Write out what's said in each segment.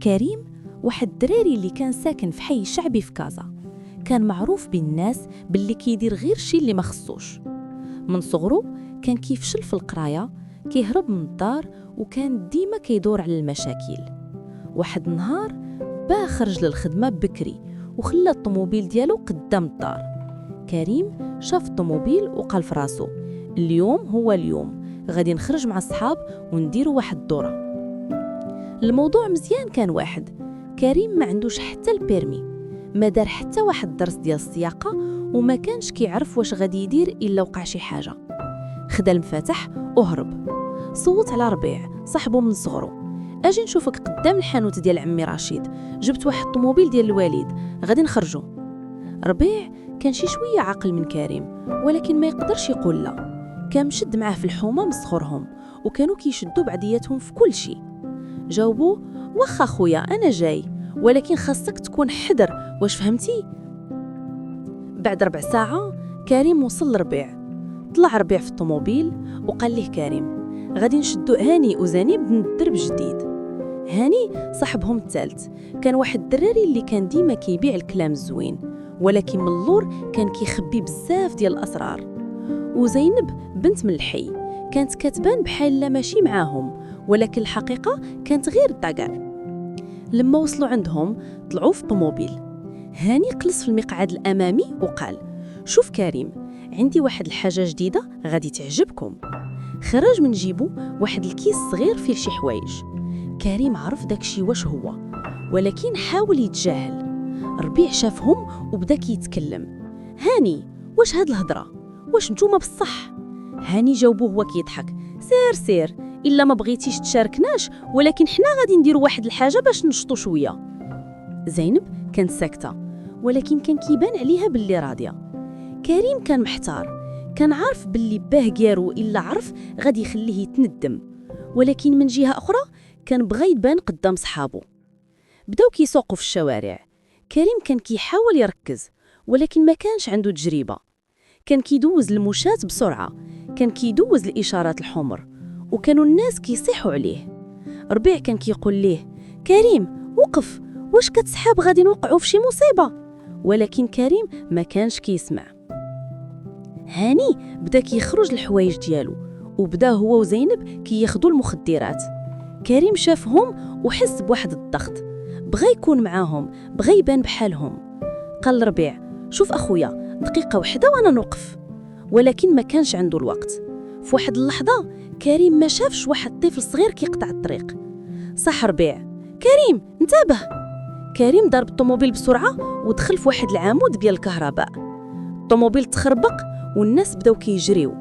كريم واحد الدراري اللي كان ساكن في حي شعبي في كازا. كان معروف بين الناس باللي كيدير غير شي اللي ما خصوش. من صغره كان كيفشل في القرايه، كيهرب من الدار، وكان ديما كيدور على المشاكل. واحد النهار خرج للخدمه بكري وخلى الطوموبيل ديالو قدام الدار. كريم شاف الطوموبيل وقال في راسو اليوم هو اليوم، غادي نخرج مع الصحاب ونديروا واحد الدوره. الموضوع مزيان كان واحد، كريم ما عندوش حتى البيرمي، ما دار حتى واحد الدرس ديال السياقه، وما كانش كيعرف واش غادي يدير الا وقع شي حاجه. خدا المفاتح وهرب. صوت على ربيع صاحبه من صغره، اجي نشوفك قدام الحانوت ديال عمي رشيد، جبت واحد الطوموبيل ديال الوالد، غادي نخرجوا. ربيع كان شي شويه عاقل من كريم، ولكن ما يقدرش يقول لا. كان مشد معاه في الحومه من صغرهم، وكانوا كيشدوا بعضياتهم في كل شيء. جاوبوه واخا خويا انا جاي، ولكن خاصك تكون حذر، واش فهمتي؟ بعد ربع ساعه كريم وصل لربيع. طلع ربيع في الطوموبيل وقال له كريم غادي نشدوا هاني وزنيب من الدرب جديد. هاني صاحبهم الثالث، كان واحد الدراري اللي كان ديما كيبيع الكلام الزوين، ولكن من اللور كان كيخبي بزاف ديال الاسرار. وزينب بنت من الحي، كانت كتبان بحال لا ماشي معاهم، ولكن الحقيقه كانت غير داكار. لما وصلوا عندهم طلعوا في الطوموبيل. هاني قلص في المقعد الامامي وقال شوف كريم، عندي واحد الحاجه جديده غادي تعجبكم. خرج من جيبه واحد الكيس صغير فيه شي حوايج. كريم عرف داكشي واش هو، ولكن حاول يتجاهل. ربيع شافهم وبدا كيتكلم. هاني واش هاد الهضره، واش نتوما بصح؟ هاني جاوبوه هو كيضحك سير سير، الا ما بغيتيش تشاركناش، ولكن حنا غادي نديروا واحد الحاجه باش نشطوا شويه. زينب كانت ساكته، ولكن كان كيبان عليها باللي راضيه. كريم كان محتار، كان عارف باللي باه كيارو الا عرف غادي يخليه يتندم، ولكن من جهه اخرى كان بغى يبان قدام صحابه. بداو كيسوقوا في الشوارع. كريم كان كيحاول يركز، ولكن ما كانش عنده تجربه. كان كيدوز المشاة بسرعه، كان كيدوز الاشارات الحمر، وكانوا الناس كيصيحوا عليه. ربيع كان كيقول ليه كريم وقف، واش كتسحاب غادي نوقعوا في شي مصيبه؟ ولكن كريم ما كانش كيسمع. هاني بدا كيخرج الحوايج ديالو، وبدا هو وزينب كياخدوا المخدرات. كريم شافهم وحس بواحد الضغط، بغى يكون معاهم، بغى يبان بحالهم. قال ربيع شوف اخويا، دقيقه واحده وانا نوقف. ولكن ما كانش عنده الوقت. في واحد اللحظه كريم ما شافش واحد طفل صغير كيقطع الطريق. صح ربيع كريم انتبه. كريم ضرب الطوموبيل بسرعه ودخل في واحد العمود ديال الكهرباء. الطوموبيل تخربق والناس بداو كيجريو.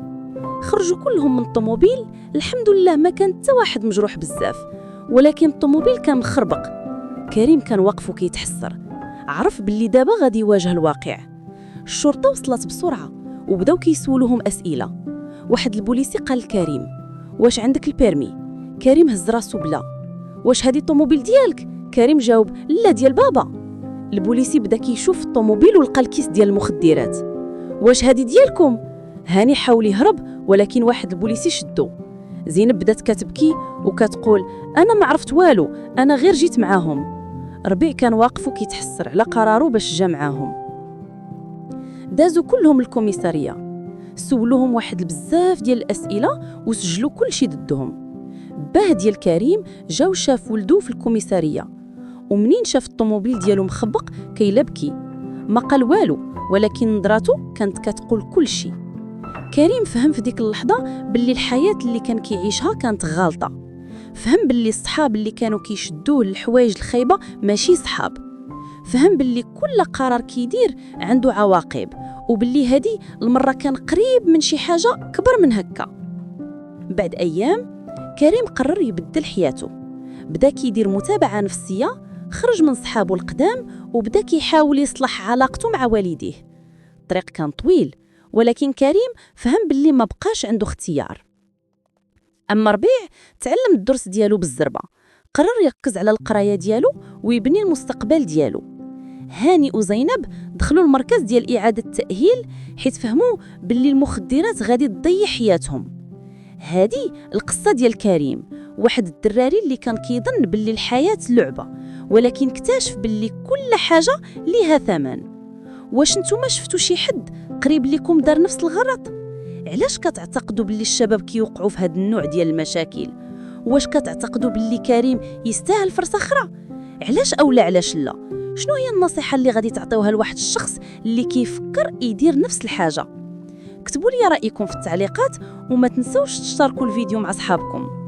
خرجوا كلهم من الطوموبيل، الحمد لله ما كان حتى واحد مجروح بزاف، ولكن الطوموبيل كان مخربق. كريم كان واقف وكيتحسر، عرف باللي دابا غادي يواجه الواقع. الشرطه وصلت بسرعه وبداو كيسولوهم اسئله. واحد البوليسي قال لكريم واش عندك البيرمي؟ كريم هز راسو بلا. واش هذه الطوموبيل ديالك؟ كريم جاوب لا ديال بابا. البوليسي بدا كيشوف الطوموبيل ولقى الكيس ديال المخدرات. واش هذه ديالكم؟ هاني حاول يهرب، ولكن واحد البوليسي شدو. زينب بدات كتبكي وكتقول انا ما عرفت والو، انا غير جيت معاهم. ربيع كان واقف وكيتحسر على قراره باش جا معاهم. دازوا كلهم الكوميساريه، سولوهم واحد بزاف ديال الاسئله وسجلوا كل شيء ضدهم. باه ديال كريم جاو شاف ولدو في الكوميساريه، ومنين شاف الطوموبيل ديالو مخبق كيلبكي. ما قال والو، ولكن نظراته كانت كتقول كل شيء. كريم فهم في ديك اللحظه باللي الحياه اللي كان كيعيشها كانت غالطه. فهم باللي الصحاب اللي كانوا كيشدوه للحوايج الخايبه ماشي صحاب. فهم باللي كل قرار كيدير عنده عواقب، وباللي هذه المره كان قريب من شي حاجه كبر من هكا. بعد ايام كريم قرر يبدل حياته. بدا كيدير متابعه نفسيه، خرج من صحابه القدام وبدا كيحاول يصلح علاقته مع والديه. الطريق كان طويل، ولكن كريم فهم باللي ما بقاش عنده اختيار. اما ربيع تعلم الدرس ديالو بالزربه، قرر يركز على القرايه ديالو ويبني المستقبل ديالو. هاني وزينب دخلوا المركز ديال اعاده التاهيل، حيت فهموا باللي المخدرات غادي تضيع حياتهم. هذه القصة ديال كريم، واحد الدراري اللي كان كيظن باللي الحياة لعبة، ولكن اكتشف باللي كل حاجة ليها ثمن. واش نتوما شفتوا شي حد قريب لكم دار نفس الغلط؟ علاش كتعتقدوا باللي الشباب كيوقعوا في هذا النوع ديال المشاكل؟ واش كتعتقدوا باللي كريم يستاهل فرصة أخرى؟ علاش أولا علاش لا؟ شنو هي النصيحة اللي غادي تعطيوها لواحد الشخص اللي كيفكر يدير نفس الحاجة؟ اكتبوا لي رأيكم في التعليقات، وما تنسوش تشتركوا الفيديو مع أصحابكم.